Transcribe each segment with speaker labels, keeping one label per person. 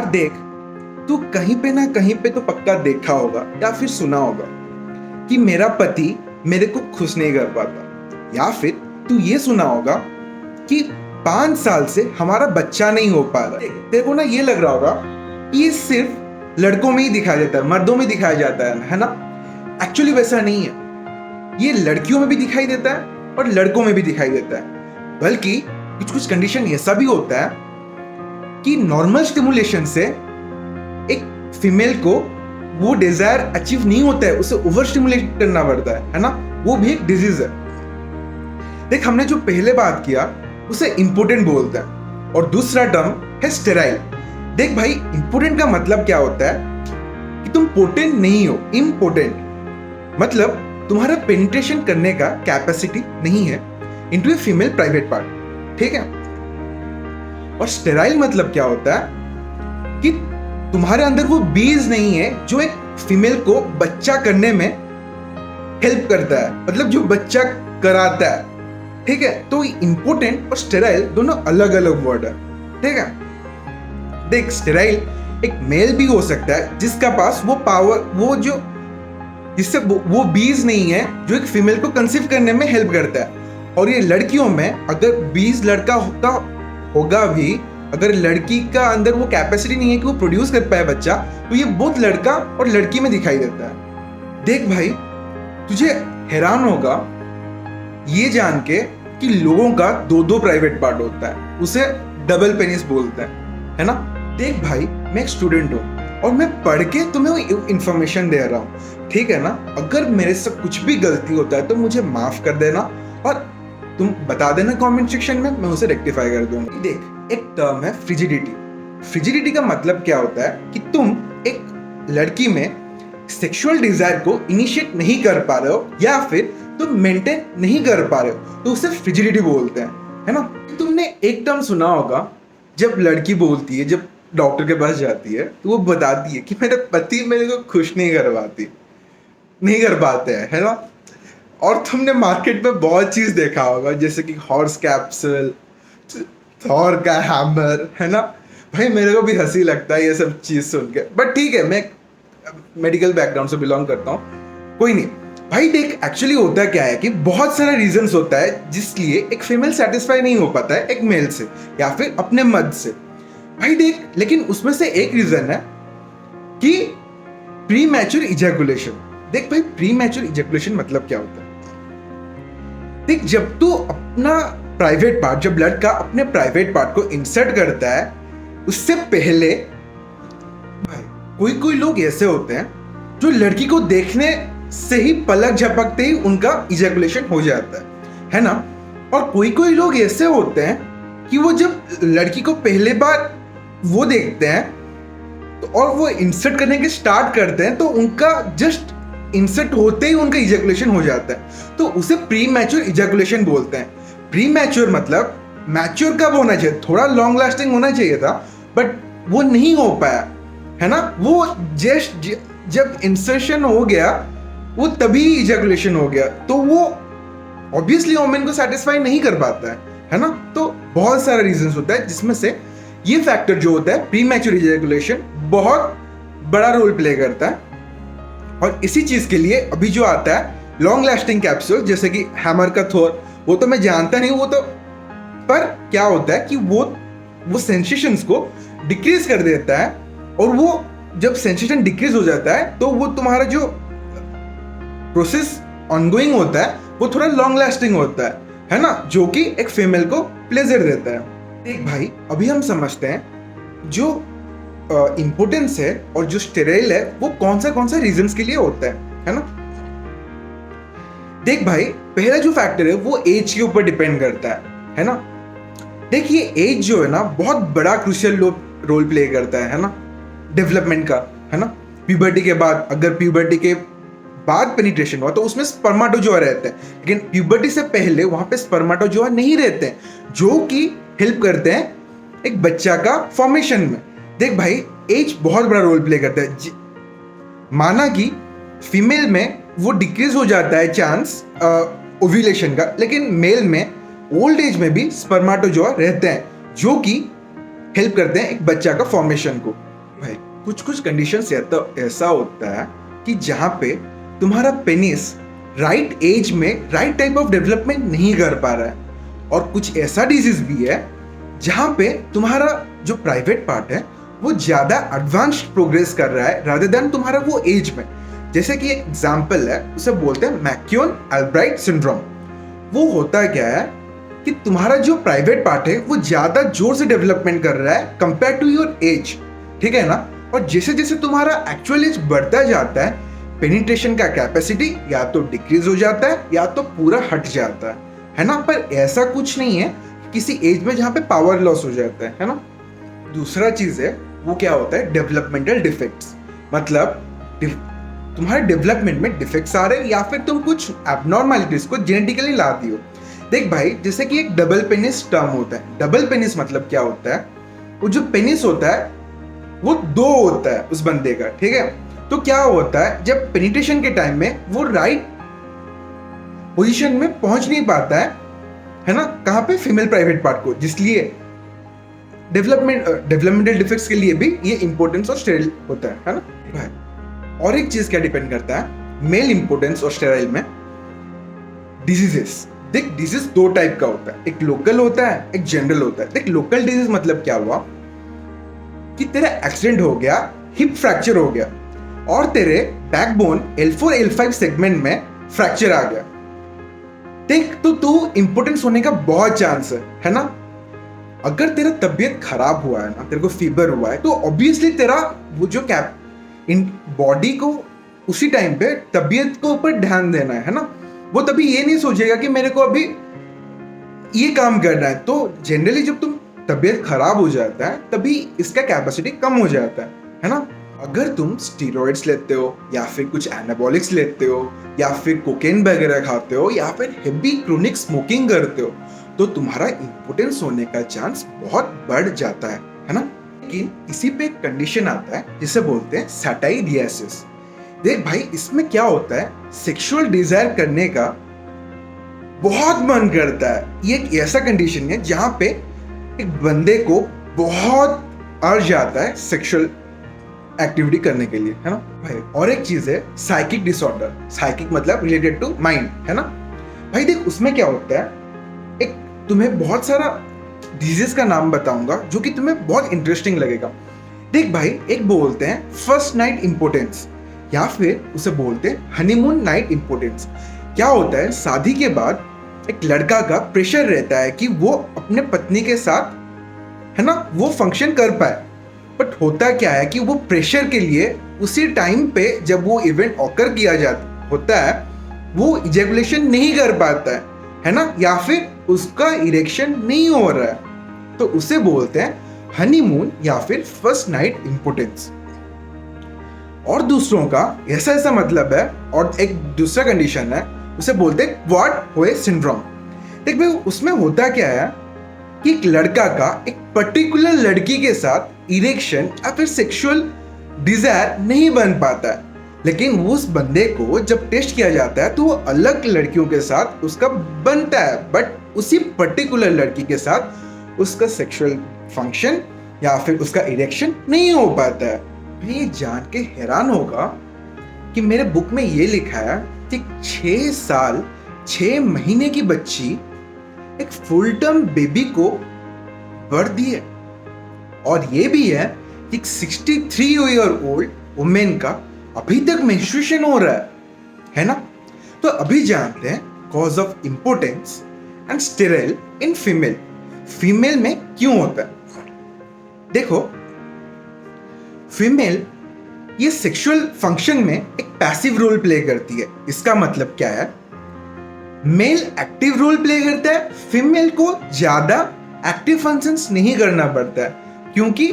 Speaker 1: यार देख, तू कहीं पे ना कहीं पे तो पक्का देखा होगा या फिर सुना होगा कि मेरा पति मेरे को खुश नहीं कर पाता, या फिर तू ये सुना होगा कि 5 साल से हमारा बच्चा नहीं हो पा रहा है। तेरे को ना ये लग रहा होगा कि ये सिर्फ लड़कों में ही दिखाया जाता है, मर्दों में दिखाया जाता है ना। एक्चुअली वैसा नहीं है, ये लड़कियों में भी दिखाई देता है और लड़कों में भी दिखाई देता है। बल्कि कुछ कुछ कंडीशन ऐसा भी होता है कि नॉर्मल स्टिमुलेशन से एक फीमेल को वो डिजायर अचीव नहीं होता है, उसे ओवर स्टिमुलेट करना पड़ता है ना। वो भी एक डिजीज है। देख, हमने जो पहले बात किया उसे इंपोर्टेंट बोलते हैं और दूसरा टर्म है स्टेराइल। देख भाई, इंपोर्टेंट का मतलब क्या होता है कि तुम पोटेंट नहीं हो। इम्पोर्टेंट मतलब तुम्हारा पेनिट्रेशन करने का कैपेसिटी नहीं है into a female private part, ठीक है। और स्टेराइल मतलब क्या होता है कि तुम्हारे अंदर वो बीज नहीं है जो एक फीमेल को बच्चा करने में हेल्प करता है, मतलब जो बच्चा कराता है, ठीक है। तो इंपोर्टेंट और स्टेराइल दोनों अलग अलग वर्ड है, ठीक है। देख, स्टेराइल एक मेल भी हो सकता है जिसका पास वो पावर, वो जो जिससे वो बीज नहीं है जो एक फीमेल को कंसीव करने में हेल्प करता है। और ये लड़कियों में अगर बीज लड़का होगा भी, अगर लड़की का अंदर वो कैपेसिटी नहीं है कि वो प्रोड्यूस कर पाए बच्चा, तो ये बहुत लड़का और लड़की में दिखाई देता है। देख भाई, तुझे हैरान होगा ये जान के कि लोगों का दो दो प्राइवेट पार्ट होता है, उसे डबल पेनिस बोलते हैं, है ना। देख भाई, मैं एक स्टूडेंट हूँ और मैं पढ़ के तुम्हें इंफॉर्मेशन दे रहा हूँ, ठीक है ना। अगर मेरे से कुछ भी गलती होता है तो मुझे माफ कर देना और तुम बता देना कमेंट सेक्शन में, मैं उसे रेक्टिफाई कर दूंगा। देख, एक टर्म है फ्रिजिडिटी। फ्रिजिडिटी का मतलब क्या होता है कि तुम एक लड़की में सेक्सुअल डिजायर को इनिशिएट नहीं कर पा रहे हो या फिर तुम मेंटेन नहीं कर पा रहे हो, तो उसे फ्रिजिडिटी बोलते हैं, है ना। तुमने एक टर्म सुना होगा, जब लड़की बोलती है, जब डॉक्टर के पास जाती है तो वो बताती है कि मेरे पति मेरे को खुश नहीं कर पाते हैं, है ना। और तुमने मार्केट में बहुत चीज देखा होगा, जैसे कि हॉर्स कैप्सूल, थॉर का हैमर, है ना। भाई मेरे को भी हंसी लगता है ये सब चीज सुन के, बट ठीक है, मैं मेडिकल बैकग्राउंड से बिलोंग करता हूँ, कोई नहीं। भाई देख, एक्चुअली होता क्या है कि बहुत सारा रीजंस होता है जिसलिए एक फीमेल सेटिस्फाई नहीं हो पाता है एक मेल से या फिर अपने मर्द से। भाई देख, लेकिन उसमें से एक रीजन है कि प्री मैच्योर इजैकुलेशन। देख भाई, प्री मैच्योर इजैकुलेशन मतलब क्या होता है। देख, जब तू अपना प्राइवेट पार्ट, जब लड़का अपने प्राइवेट पार्ट को इंसर्ट करता है, उससे पहले भाई कोई लोग ऐसे होते हैं जो लड़की को देखने से ही पलक झपकते ही उनका इजैकुलेशन हो जाता है ना। और कोई लोग ऐसे होते हैं कि वो जब लड़की को पहले बार वो देखते हैं तो और वो इंसर्ट करने के स्टार्ट करते हैं तो उनका जस्ट इंसर्ट होते ही उनका इजैकुलेशन हो जाता है, तो उसे प्री मैच्योर इजैकुलेशन बोलते हैं। प्री मैच्योर मतलब मैच्योर कब होना चाहिए, थोड़ा लॉन्ग लास्टिंग होना चाहिए था, बट वो नहीं हो पाया, है ना। वो जस्ट जब इंसर्शन हो गया वो तभी इजैकुलेशन हो गया, तो वो ऑब्वियसली वुमेन को सेटिस्फाई नहीं कर पाता है ना। तो बहुत सारा रीजंस होता है जिसमें से ये फैक्टर जो होता है प्री मैच्योर इजैकुलेशन बहुत बड़ा रोल प्ले करता है। और इसी चीज के लिए अभी जो आता है लॉन्ग लास्टिंग कैप्सूल, जैसे कि हैमर का थोर, वो तो मैं जानता नहीं, वो तो, पर क्या होता है कि वो सेंसेशंस को डिक्रीज कर देता है, और वो जब सेंसेशन डिक्रीज हो जाता है तो वो तुम्हारा जो प्रोसेस ऑनगोइंग होता है वो थोड़ा लॉन्ग लास्टिंग होता है ना, जो कि एक फीमेल को प्लेजर देता है। देख भाई, अभी हम समझते हैं जो इंपोर्टेंस है और जो स्टेराइल है वो कौन सा रीजंस के लिए होता है ना। देख भाई, पहला जो फैक्टर है वो एज के ऊपर डिपेंड करता है ना। देख, ये एज जो है ना बहुत बड़ा क्रूशियल रोल प्ले करता है ना डेवलपमेंट का, है ना। प्यूबर्टी के बाद, अगर प्यूबर्टी के बाद पेनिट्रेशन हुआ तो उसमें स्पर्माटोजोआ रहते हैं, लेकिन प्यूबर्टी से पहले वहां पे स्पर्माटोजोआ नहीं रहते हैं, जो कि हेल्प करते हैं एक बच्चा का फॉर्मेशन में। देख भाई, एज बहुत बड़ा रोल प्ले करता है। माना कि फीमेल में वो डिक्रीज हो जाता है चांस ओव्यूलेशन का, लेकिन मेल में ओल्ड एज में भी स्पर्माटोजोआ रहते हैं जो कि हेल्प करते हैं एक बच्चा का फॉर्मेशन को, कुछ कुछ कंडीशंस ऐसा होता है कि जहाँ पे तुम्हारा पेनिस राइट एज में राइट टाइप ऑफ डेवलपमेंट नहीं कर पा रहा है, और कुछ ऐसा डिजीज भी है जहाँ पे तुम्हारा जो प्राइवेट पार्ट है वो ज्यादा एडवांस्ड प्रोग्रेस कर रहा है रादर देन तुम्हारा वो एज में। जैसे कि एक एग्जांपल है, उसे बोलते हैं मैक्यून अल्ब्राइट सिंड्रोम। वो होता क्या है कि तुम्हारा जो प्राइवेट पार्ट है वो ज्यादा जोर से डेवलपमेंट कर रहा है कंपेयर टू योर एज, ठीक है ना। और जैसे जैसे तुम्हारा एक्चुअल एज बढ़ता जाता है, पेनिट्रेशन का कैपेसिटी या तो डिक्रीज हो जाता है या तो पूरा हट जाता है ना। पर ऐसा कुछ नहीं है किसी एज में जहाँ पे पावर लॉस हो जाता है ना। दूसरा चीज है वो क्या होता है, डेवलपमेंटल डिफेक्ट्स। मतलब तुम्हारे डेवलपमेंट में डिफेक्ट्स आ रहे हैं या फिर तुम कुछ एबनॉर्मैलिटीज को जेनेटिकली ला दियो। देख भाई, जैसे कि एक डबल पेनिस टर्म होता है। डबल पेनिस मतलब क्या होता है, वो जो पेनिस होता है वो दो होता है उस बंदे का, ठीक है। तो क्या होता है, जब पेनिट्रेशन के टाइम में वो राइट पोजीशन में पहुंच नहीं पाता है ना, कहाँ पे, फीमेल प्राइवेट पार्ट को, जिसलिए डेवलपमेंटल डिफेक्ट्स के लिए भी ये इंपोर्टेंस और स्टेराइल होता है ना भाई। और एक चीज क्या डिपेंड करता है मेल इंपोर्टेंस और स्टेराइल में, डिजीजेस। देख, डिजीज दो टाइप का होता है, एक लोकल होता है, एक जनरल होता है। देख, लोकल डिजीज मतलब क्या हुआ कि तेरा एक्सीडेंट हो गया, हिप फ्रैक्चर हो गया और तेरे बैकबोन L4 L5 सेगमेंट में फ्रैक्चर आ गया। देख, तो तू इंपोर्टेंस होने का बहुत चांस है ना। अगर तेरा तबीयत खराब हुआ है ना, तेरे को फीवर हुआ है, तो ऑब्वियसली तेरा वो जो इन बॉडी को उसी टाइम पे तबीयत को ऊपर ध्यान देना है ना। वो तभी ये नहीं सोचेगा कि मेरे को अभी ये काम करना है। तो जनरली जब तुम तबीयत खराब हो जाता है तभी इसका कैपेसिटी कम हो जाता है ना। अगर तुम स्टीरॉइड्स लेते हो या फिर कुछ एनाबॉलिक्स लेते हो या फिर कोकेन वगैरह खाते हो या फिर हेवी क्रोनिक स्मोकिंग करते हो, तो तुम्हारा इंपोर्टेंस होने का चांस बहुत बढ़ जाता है ना। लेकिन इसी पे एक कंडीशन आता है जिसे बोलते हैं सैटाइडियासिस। देख भाई, इसमें क्या होता है, सेक्सुअल डिजायर करने का बहुत मन करता है। ये एक ऐसा कंडीशन है जहां पे एक बंदे को बहुत अर्ज आता है सेक्सुअल एक्टिविटी करने के लिए, है ना भाई। और एक चीज है साइकिक डिसऑर्डर। साइकिक मतलब रिलेटेड टू माइंड, है ना भाई। देख, उसमें क्या होता है, एक तुम्हें बहुत सारा डिजीज का नाम बताऊंगा जो कि तुम्हें बहुत इंटरेस्टिंग लगेगा। देख भाई, एक बोलते हैं फर्स्ट नाइट इंपोर्टेंस या फिर उसे बोलते हैं हनीमून नाइट इंपोर्टेंस। क्या होता है, शादी के बाद एक लड़का का प्रेशर रहता है कि वो अपने पत्नी के साथ, है ना, वो फंक्शन कर पाए। बट होता क्या है कि वो प्रेशर के लिए उसी टाइम पे जब वो इवेंट ऑकर किया जाता होता है वो इजैकुलेशन नहीं कर पाता है ना, या फिर उसका इरेक्शन नहीं हो रहा है, तो उसे बोलते हैं हनीमून या फिर फर्स्ट नाइट इंपोर्टेंस। और दूसरों का ऐसा ऐसा मतलब है। और एक दूसरा कंडीशन है, उसे बोलते हैं क्वाड होए सिंड्रोम। देख भाई, उसमें होता क्या है कि एक लड़का का एक पर्टिकुलर लड़की के साथ इरेक्शन या फिर सेक्सुअल डिजायर नहीं बन पाता है, लेकिन उस बंदे को जब टेस्ट किया जाता है तो वो अलग लड़कियों के साथ उसका बनता है, बट उसी पर्टिकुलर लड़की के साथ उसका सेक्सुअल फंक्शन या फिर उसका इरेक्शन नहीं हो पाता है। ये जान के हैरान होगा कि मेरे बुक में ये लिखा है कि 6 साल 6 महीने की बच्ची एक फुल टर्म बेबी को बर्थ दी है, और ये भी है कि 63 ईयर ओल्ड वुमेन का अभी तक मेंस्ट्रुएशन हो रहा है ना। तो अभी जानते हैं cause of importance and sterile in female. Female में क्यों होता है। देखो, फीमेल ये सेक्सुअल फंक्शन में एक पैसिव रोल प्ले करती है। इसका मतलब क्या है, मेल एक्टिव रोल प्ले करता है, फीमेल को ज्यादा एक्टिव फंक्शंस नहीं करना पड़ता है, क्योंकि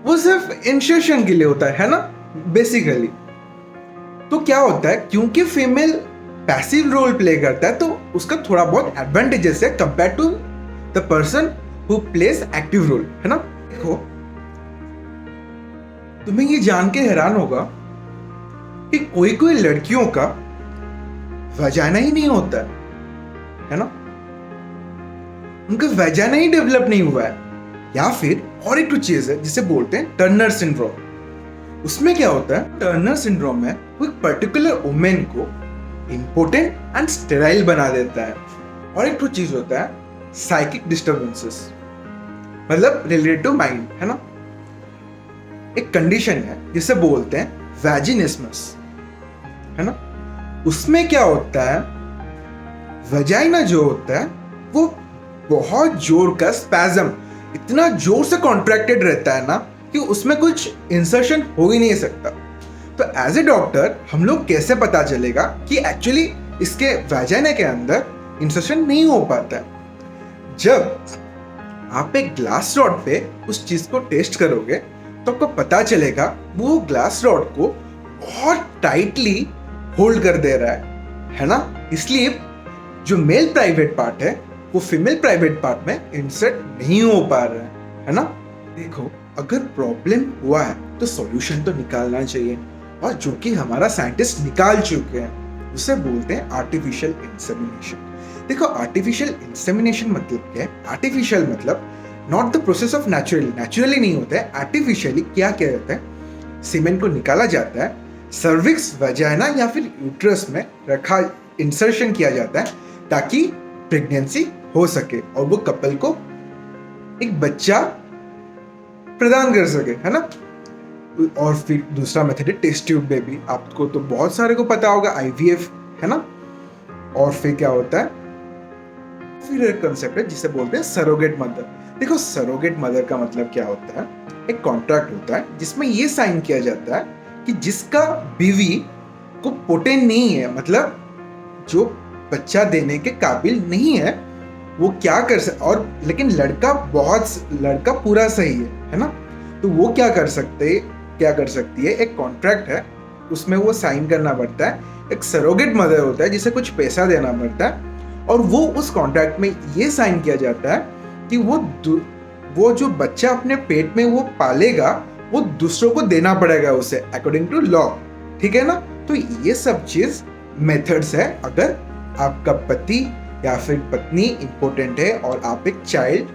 Speaker 1: वो सिर्फ इंसर्शन के लिए होता है ना, बेसिकली। तो क्या होता है, क्योंकि फीमेल पैसिव रोल प्ले करता है तो उसका थोड़ा बहुत एडवांटेजेस है compare to the person who place active role, है ना। देखो, तुम्हें ये जान के हैरान होगा कि कोई कोई लड़कियों का वजाना ही नहीं होता है ना, उनका वजाना ही डेवलप नहीं हुआ है, या फिर और एक चीज है जिसे बोलते हैं टर्नर सिंड्रोम। उसमें क्या होता है, टर्नर सिंड्रोम में वो एक पर्टिकुलर वुमेन को इम्पोर्टेंट एंड स्टेराइल बना देता है। और एक चीज होता है साइकिक डिस्टर्बेंसेस, मतलब रिलेटेड टू माइंड, है ना। एक कंडीशन है जिसे बोलते हैं वैजिनिस्मस, है ना। उसमें क्या होता है, वजाइना जो होता है वो बहुत जोर का स्पैज्म, इतना जोर से कॉन्ट्रैक्टेड रहता है ना कि उसमें कुछ इंसर्शन हो ही नहीं सकता। तो एज ए डॉक्टर हम लोग कैसे पता चलेगा कि एक्चुअली इसके वजाइना के अंदर इंसर्शन नहीं हो पाता है? जब आप एक ग्लास रॉड पे उस चीज को टेस्ट करोगे तो आपको पता चलेगा वो ग्लास रॉड को बहुत टाइटली होल्ड कर दे रहा है ना। इसलिए जो मेल प्राइवेट पार्ट है वो फीमेल प्राइवेट पार्ट में इंसर्ट नहीं हो पा रहा है ना। देखो, अगर प्रॉब्लम हुआ है तो सॉल्यूशन तो निकालना चाहिए, और जो कि हमारा साइंटिस्ट निकाल चुके हैं उसे बोलते हैं आर्टिफिशियल इंसेमिनेशन। देखो, आर्टिफिशियल इंसेमिनेशन मतलब क्या है? आर्टिफिशियल मतलब not the process of naturally नहीं होता है। आर्टिफिशियली क्या किया जाता है, सीमेन को निकाला जाता है, सर्विक्स, वजाइना या फिर यूट्रस में रखा, इंसर्शन किया जाता है ताकि प्रेगनेंसी हो सके और वो कपल को एक बच्चा प्रदान कर सके, है ना। और फिर दूसरा मेथड है टेस्ट ट्यूब बेबी, आपको तो बहुत सारे को पता होगा, आईवीएफ, है ना। और फिर क्या होता है, फिर एक कंसेप्ट है जिसे बोलते हैं सरोगेट मदर। देखो, सरोगेट मदर का मतलब क्या होता है, एक कॉन्ट्रैक्ट होता है जिसमें ये साइन किया जाता है कि जिसका बीवी को पोटेंट नहीं है, मतलब जो बच्चा देने के काबिल नहीं है, वो क्या कर सकता, और लेकिन लड़का पूरा सही है ना। तो वो क्या कर सकती है, एक कॉन्ट्रैक्ट है, उसमें वो साइन करना पड़ता है। एक सरोगेट मदर होता है जिसे कुछ पैसा देना पड़ता है, और वो उस कॉन्ट्रैक्ट में ये साइन किया जाता है कि वो जो बच्चा अपने पेट में वो पालेगा वो दूसरों को देना पड़ेगा उसे, अकॉर्डिंग टू लॉ, ठीक है ना। तो ये सब चीज मेथड्स है अगर आपका पति या फिर पत्नी इंपॉर्टेंट है और आप एक चाइल्ड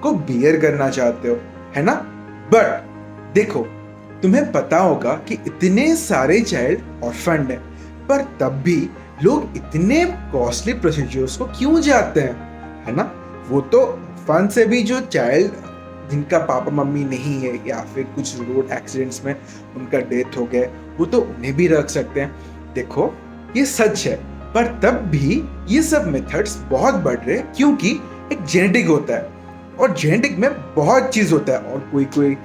Speaker 1: को बियर करना चाहते हो, है ना। बट देखो, तुम्हें पता होगा कि इतने सारे चाइल्ड ऑर्फन्ड है, पर तब भी लोग इतने कॉस्टली प्रोसीजर्स को क्यों जाते हैं, है ना। वो तो फन से भी जो चाइल्ड जिनका पापा मम्मी नहीं है या फिर कुछ रोड एक्सीडेंट्स में उनका डेथ हो गया, वो तो उन्हें भी रख सकते हैं। देखो, ये सच है, पर तब भी ये सब मेथड्स बहुत बढ़ रहे हैं क्योंकि एक जेनेटिक होता है, और जेनेटिक में बहुत चीज होता है, और कोई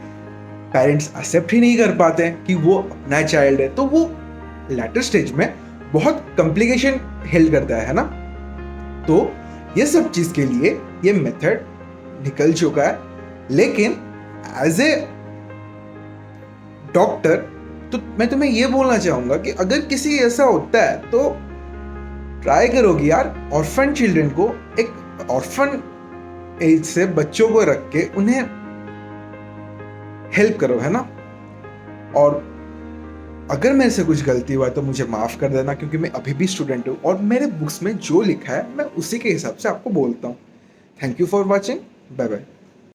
Speaker 1: पेरेंट्स एक्सेप्ट ही नहीं कर पाते हैं कि वो अपना चाइल्ड है, तो वो लेटर स्टेज में बहुत कॉम्प्लिकेशन हेल्ड करता है ना। तो ये सब चीज के लिए ये मेथड निकल चुका है, लेकिन एज ए डॉक्टर तो मैं तुम्हें ये बोलना चाहूंगा कि अगर किसी ऐसा होता है तो ट्राई करोगे यार, ऑर्फन चिल्ड्रन को, एक ऑर्फन एज से बच्चों को रख के उन्हें हेल्प करो, है ना। और अगर मेरे से कुछ गलती हुआ तो मुझे माफ कर देना, क्योंकि मैं अभी भी स्टूडेंट हूँ और मेरे बुक्स में जो लिखा है मैं उसी के हिसाब से आपको बोलता हूँ। Thank you for watching, bye bye.